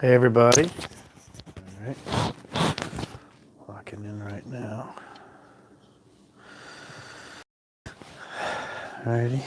Hey everybody. All right. Locking in right now. Alrighty.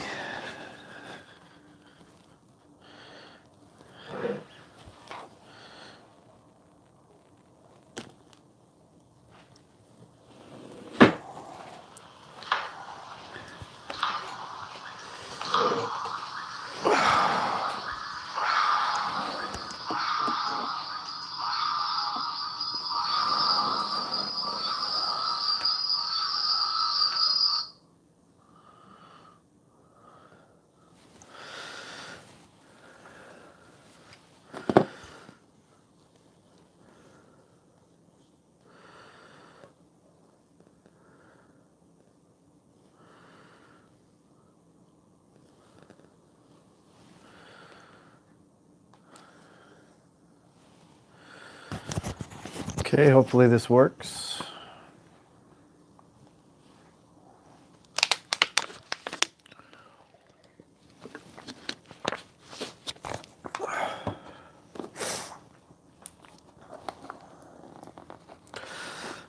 Okay, hopefully this works.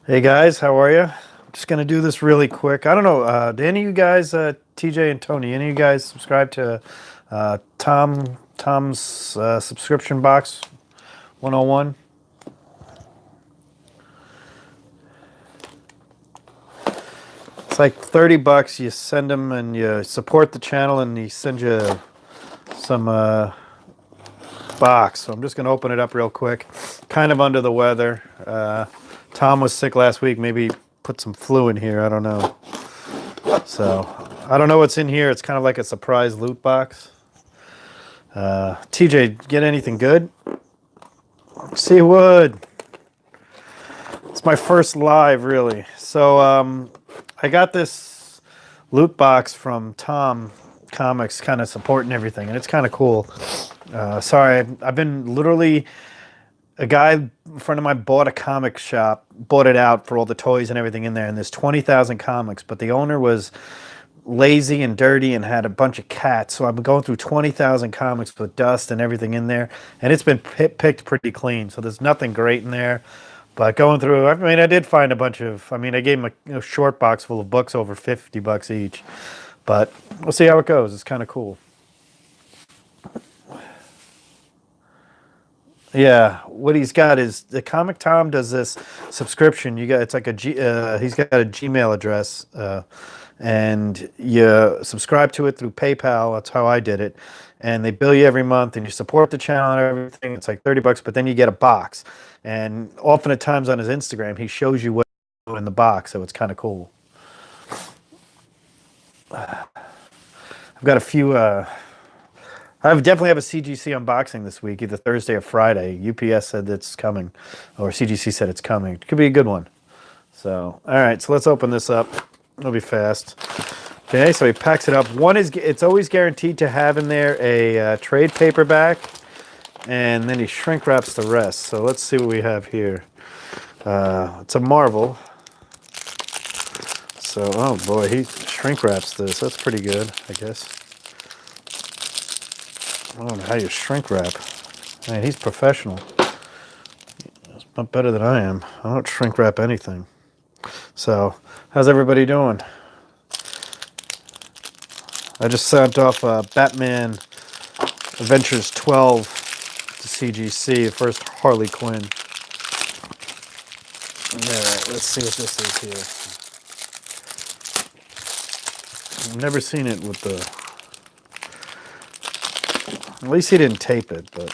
Hey guys, how are you? I'm just gonna do this really quick. I don't know, do any of you guys, TJ and Tony, any of you guys subscribe to Tom's subscription box 101? It's like 30 bucks. You send them and you support the channel, and he sends you some box. So I'm just going to open it up real quick. Kind of under the weather. Tom was sick last week. Maybe put some flu in here. I don't know. So I don't know what's in here. It's kind of like a surprise loot box. TJ, get anything good? See wood. It's my first live, really. So I got this loot box from Tom Comics, kind of supporting everything, and it's kind of cool. Sorry, I've been literally, a guy in front of mine bought a comic shop, bought it out for all the toys and everything in there, and there's 20,000 comics, but the owner was lazy and dirty and had a bunch of cats, so I've been going through 20,000 comics with dust and everything in there, and it's been picked pretty clean, so there's nothing great in there. But going through, I mean, I did find a bunch of, I mean, I gave him a short box full of books over 50 bucks each. But we'll see how it goes. It's kind of cool. Yeah, what he's got is the Comic Tom does this subscription. You got, it's like a he's got a Gmail address, and you subscribe to it through PayPal. That's how I did it, and they bill you every month, and you support the channel and everything. It's like 30 bucks, but then you get a box, and often at times on his Instagram he shows you what in the box, so it's kind of cool. I've got a few. I definitely have a CGC unboxing this week, either Thursday or Friday. UPS said it's coming, or CGC said it's coming. It could be a good one. So, all right, so let's open this up. It'll be fast. Okay, so he packs it up. One is, it's always guaranteed to have in there a trade paperback, and then he shrink wraps the rest. So let's see what we have here. It's a Marvel. So, oh boy, he shrink wraps this. That's pretty good, I guess. I don't know how you shrink wrap. Man, he's professional. He's not better than I am. I don't shrink wrap anything. So, how's everybody doing? I just sent off Batman Adventures 12 to CGC, the first Harley Quinn. Alright, let's see what this is here. I've never seen it with the... At least he didn't tape it, but...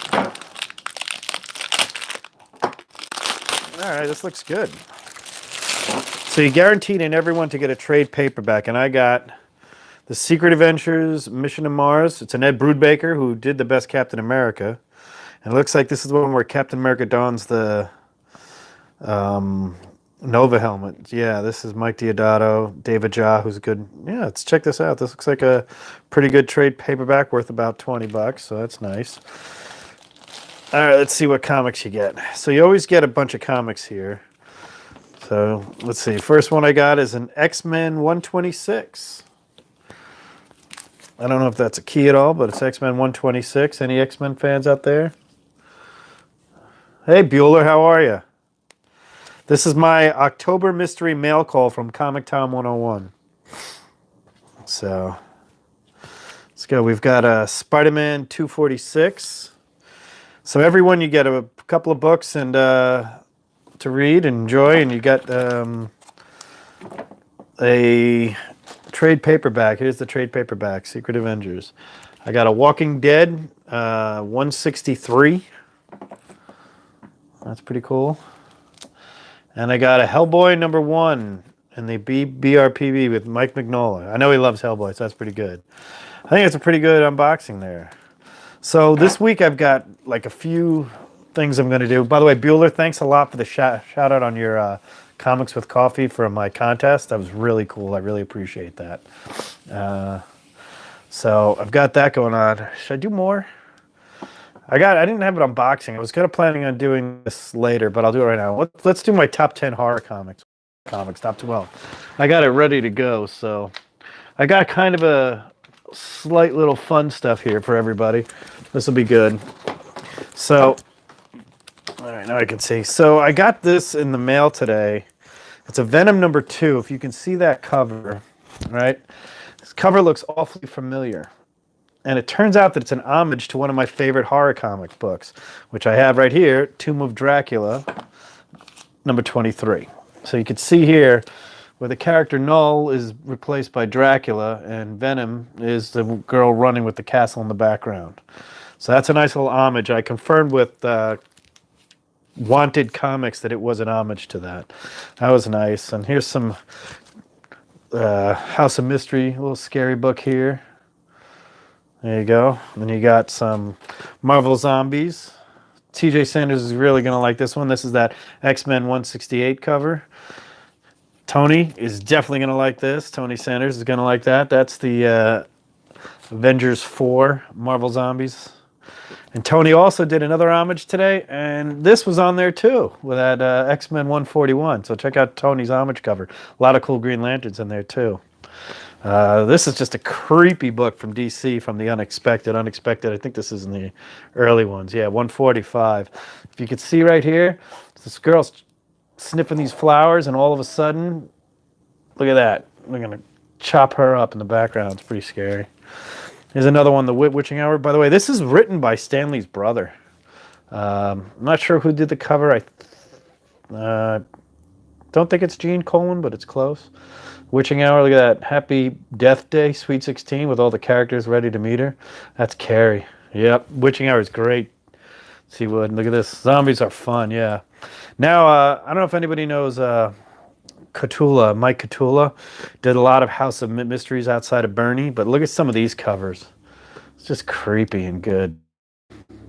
Alright, this looks good. So you guaranteed in everyone to get a trade paperback, and I got The Secret Adventures, Mission to Mars. It's an Ed Brubaker who did the best Captain America. And it looks like this is the one where Captain America dons the Nova helmet. Yeah, this is Mike Deodato, David Jah, who's good. Yeah, let's check this out. This looks like a pretty good trade paperback worth about 20 bucks, so that's nice. All right, let's see what comics you get. So you always get a bunch of comics here. So let's see. First one I got is an X-Men 126. I don't know if that's a key at all, but it's X-Men 126. Any X-Men fans out there? Hey, Bueller, how are you? This is my October mystery mail call from COMICTOM 101. So, let's go. We've got a Spider-Man 246. So everyone, you get a couple of books and to read and enjoy, and you got a trade paperback. Here's the trade paperback, Secret Avengers. I got a Walking Dead 163. That's pretty cool. And I got a Hellboy #1 in the BRPB with Mike Mignola. I know he loves Hellboy, so that's pretty good. I think it's a pretty good unboxing there. So this week I've got like a few things I'm going to do. By the way, Bueller, thanks a lot for the shout out on your Comics with Coffee for my contest. That was really cool. I really appreciate that. So I've got that going on. Should I do more? I didn't have it unboxing. I was kind of planning on doing this later, but I'll do it right now. Let's do my top 10 horror comics. Top 12. I got it ready to go. So I got kind of a slight little fun stuff here for everybody. This will be good. So, all right, now I can see. So I got this in the mail today. It's a Venom #2. If you can see that cover, right? This cover looks awfully familiar. And it turns out that it's an homage to one of my favorite horror comic books, which I have right here, Tomb of Dracula, #23. So you can see here where the character Null is replaced by Dracula, and Venom is the girl running with the castle in the background. So that's a nice little homage. I confirmed with Wanted Comics that it was an homage to that. That was nice. And here's some House of Mystery, a little scary book here. There you go. And then you got some Marvel Zombies. TJ Sanders is really going to like this one. This is that X-Men 168 cover. Tony is definitely going to like this. Tony Sanders is going to like that. That's the Avengers 4 Marvel Zombies. And Tony also did another homage today, and this was on there too, with that X-Men 141. So check out Tony's homage cover. A lot of cool Green Lanterns in there too. This is just a creepy book from DC, from the Unexpected. I think this is in the early ones. Yeah, 145. If you could see right here, this girl's sniffing these flowers, and all of a sudden, look at that. We're going to chop her up in the background. It's pretty scary. Here's another one, The Witching Hour. By the way, this is written by Stanley's brother. I'm not sure who did the cover. I don't think it's Gene Colan, but it's close. Witching Hour, look at that. Happy Death Day, Sweet 16, with all the characters ready to meet her. That's Carrie. Yep, Witching Hour is great. See what? Look at this. Zombies are fun, yeah. Now, I don't know if anybody knows Cthulhu. Mike Cthulhu did a lot of House of Mysteries outside of Bernie, but look at some of these covers. It's just creepy and good.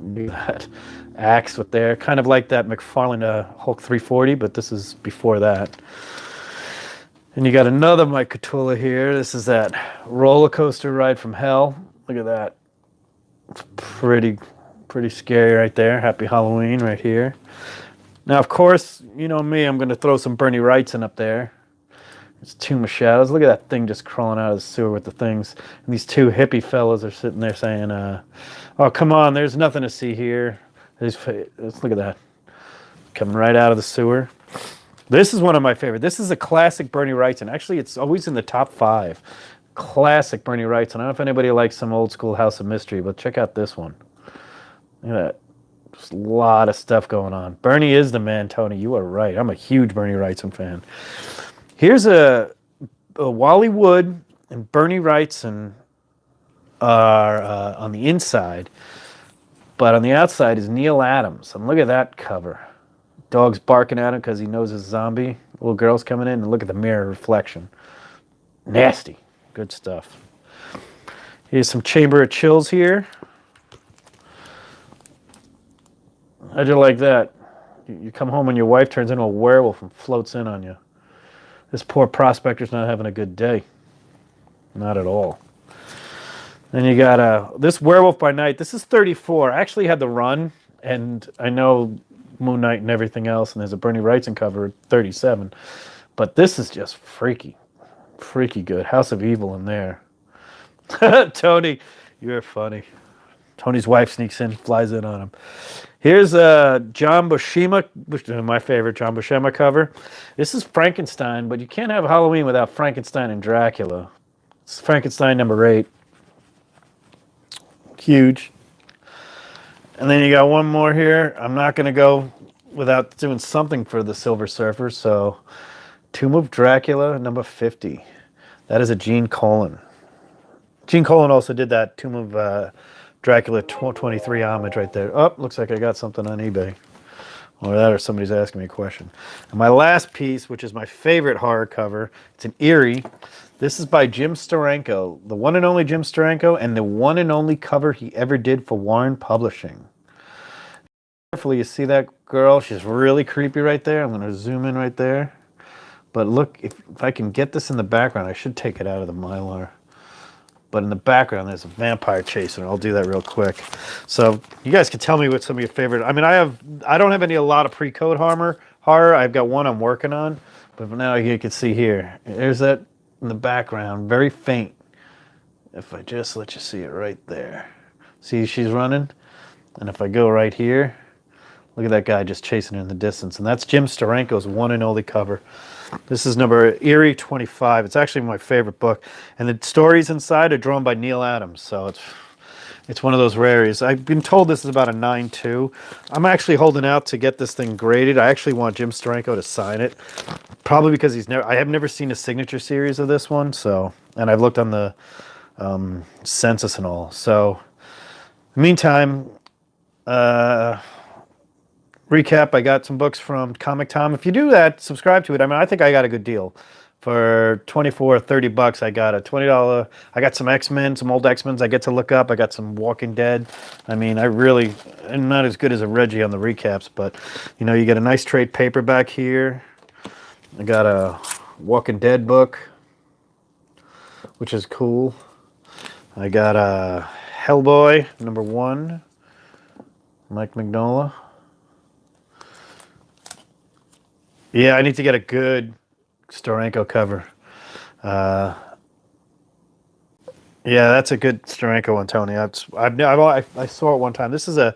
Look at that axe with there. Kind of like that McFarlane Hulk 340, but this is before that. And you got another Mike Cthulhu here. This is that roller coaster ride from hell. Look at that. It's pretty scary right there. Happy Halloween right here. Now, of course, you know me, I'm going to throw some Bernie Wrightson up there. It's Tomb of Shadows. Look at that thing just crawling out of the sewer with the things. And these two hippie fellas are sitting there saying, oh, come on, there's nothing to see here. Let's look at that. Coming right out of the sewer. This is one of my favorite. This is a classic Bernie Wrightson. Actually, it's always in the top 5. Classic Bernie Wrightson. I don't know if anybody likes some old school House of Mystery, but check out this one. Look at that. Just a lot of stuff going on. Bernie is the man, Tony. You are right. I'm a huge Bernie Wrightson fan. Here's a Wally Wood and Bernie Wrightson are on the inside, but on the outside is Neil Adams. And look at that cover. Dog's barking at him because he knows it's a zombie. Little girl's coming in, and look at the mirror reflection. Nasty. Good stuff. Here's some Chamber of Chills here. How'd you like that? You come home and your wife turns into a werewolf and floats in on you. This poor prospector's not having a good day. Not at all. Then you got this Werewolf by Night. This is 34. I actually had the run, and I know Moon Knight and everything else, and there's a Bernie Wrightson cover at 37. But this is just freaky. Freaky good. House of Evil in there. Tony, you're funny. Tony's wife sneaks in, flies in on him. Here's John Buscema, my favorite John Buscema cover. This is Frankenstein, but you can't have Halloween without Frankenstein and Dracula. It's Frankenstein #8. Huge. And then you got one more here. I'm not going to go without doing something for the Silver Surfer. So, Tomb of Dracula #50. That is a Gene Colan. Gene Colan also did that Tomb of Dracula 23 homage right there. Oh, looks like I got something on eBay. Or that, or somebody's asking me a question. And my last piece, which is my favorite horror cover, it's an Eerie. This is by Jim Steranko, the one and only Jim Steranko, and the one and only cover he ever did for Warren Publishing. Carefully, you see that girl? She's really creepy right there. I'm going to zoom in right there. But look, if I can get this in the background, I should take it out of the Mylar. But in the background, there's a vampire chasing her. I'll do that real quick. So you guys can tell me what some of your favorite. I mean, I don't have a lot of pre-code horror. I've got one I'm working on, but now you can see here. There's that in the background, very faint. If I just let you see it right there, see she's running, and if I go right here, look at that guy just chasing her in the distance, and that's Jim Steranko's one and only cover. This is number Eerie 25. It's actually my favorite book. And the stories inside are drawn by Neil Adams. So it's one of those rares. I've been told this is about a 9.2. I'm actually holding out to get this thing graded. I actually want Jim Steranko to sign it. Probably because I have never seen a signature series of this one. So, and I've looked on the census and all. So, meantime, recap, I got some books from ComicTom. If you do that, subscribe to it. I mean, I think I got a good deal. For 24 or 30 bucks, I got a $20. I got some X-Men, some old X-Men I get to look up. I got some Walking Dead. I mean, I really am not as good as a Reggie on the recaps, but, you know, you get a nice trade paperback here. I got a Walking Dead book, which is cool. I got a Hellboy, #1, Mike Mignola. Yeah, I need to get a good Steranko cover. Yeah, that's a good Steranko one, Tony. I saw it one time. This is a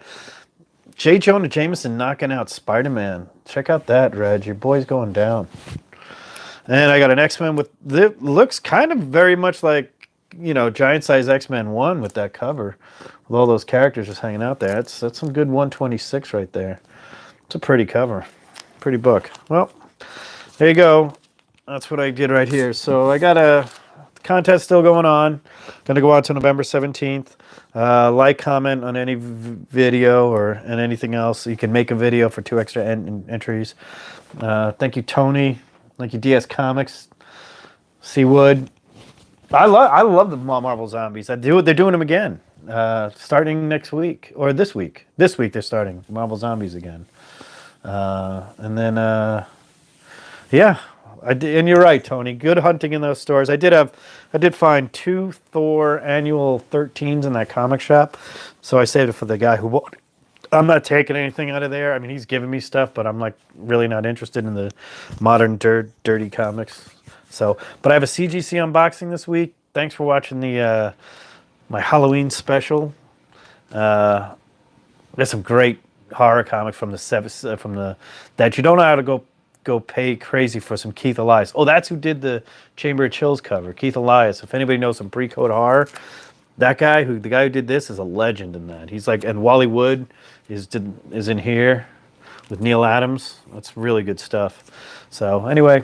J. Jonah Jameson knocking out Spider-Man. Check out that, Reg. Your boy's going down. And I got an X-Men with looks kind of very much like, you know, giant size X-Men 1 with that cover, with all those characters just hanging out there. That's some good 126 right there. It's a pretty cover. Pretty book. Well, there you go. That's what I did right here. So I got a contest still going on. Going to go out to November 17th. Like, comment on any video and anything else. You can make a video for 2 extra entries. Thank you, Tony. Thank you, DS Comics. C. Wood. I love the Marvel Zombies. They're doing them again. Starting next week or this week. This week they're starting Marvel Zombies again. And then, yeah, and you're right, Tony. Good hunting in those stores. I did find 2 Thor annual 13s in that comic shop. So I saved it for the guy who bought it. I'm not taking anything out of there. I mean, he's giving me stuff, but I'm like really not interested in the modern dirty comics. So, but I have a CGC unboxing this week. Thanks for watching the my Halloween special. There's some great horror comics from the that you don't know how to go pay crazy for some Keith Elias. Oh, that's who did the Chamber of Chills cover. Keith Elias. If anybody knows some pre-code horror, the guy who did this is a legend in that. He's like, and Wally Wood is in here with Neil Adams. That's really good stuff. So anyway,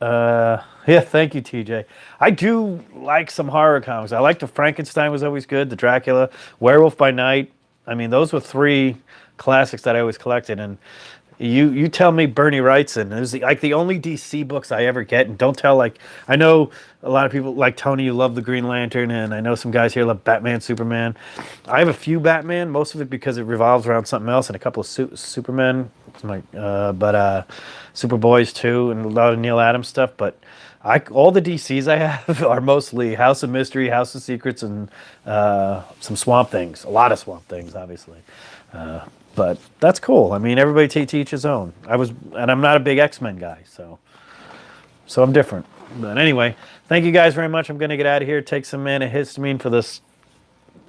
yeah, thank you, TJ. I do like some horror comics. I like the Frankenstein was always good. The Dracula, Werewolf by Night. I mean, those were 3 classics that I always collected. And you tell me Bernie Wrightson. It was like the only DC books I ever get. And don't tell, like, I know a lot of people like Tony, you love the Green Lantern, and I know some guys here love Batman, Superman. I have a few Batman, most of it because it revolves around something else, and a couple of Supermen, but Superboys too, and a lot of Neil Adams stuff. But all the DCs I have are mostly House of Mystery, House of Secrets, and some Swamp Things. A lot of Swamp Things, obviously. But that's cool. I mean, everybody to each his own. And I'm not a big X-Men guy, so I'm different. But anyway, thank you guys very much. I'm going to get out of here, take some antihistamine for this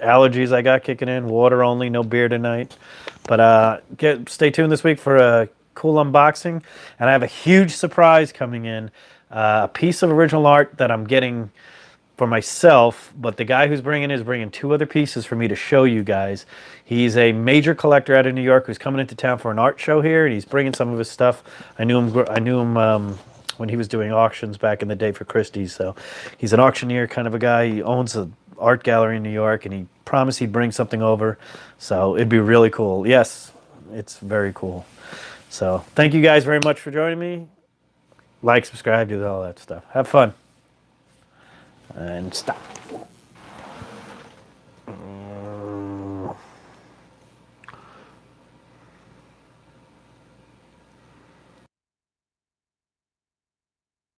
allergies I got kicking in. Water only, no beer tonight. But stay tuned this week for a cool unboxing. And I have a huge surprise coming in. A piece of original art that I'm getting for myself, but the guy who's bringing it is bringing 2 other pieces for me to show you guys. He's a major collector out of New York who's coming into town for an art show here, and he's bringing some of his stuff. I knew him when he was doing auctions back in the day for Christie's. So he's an auctioneer kind of a guy. He owns an art gallery in New York, and he promised he'd bring something over. So it'd be really cool. Yes, it's very cool. So thank you guys very much for joining me. Like, subscribe, do all that stuff. Have fun. And stop.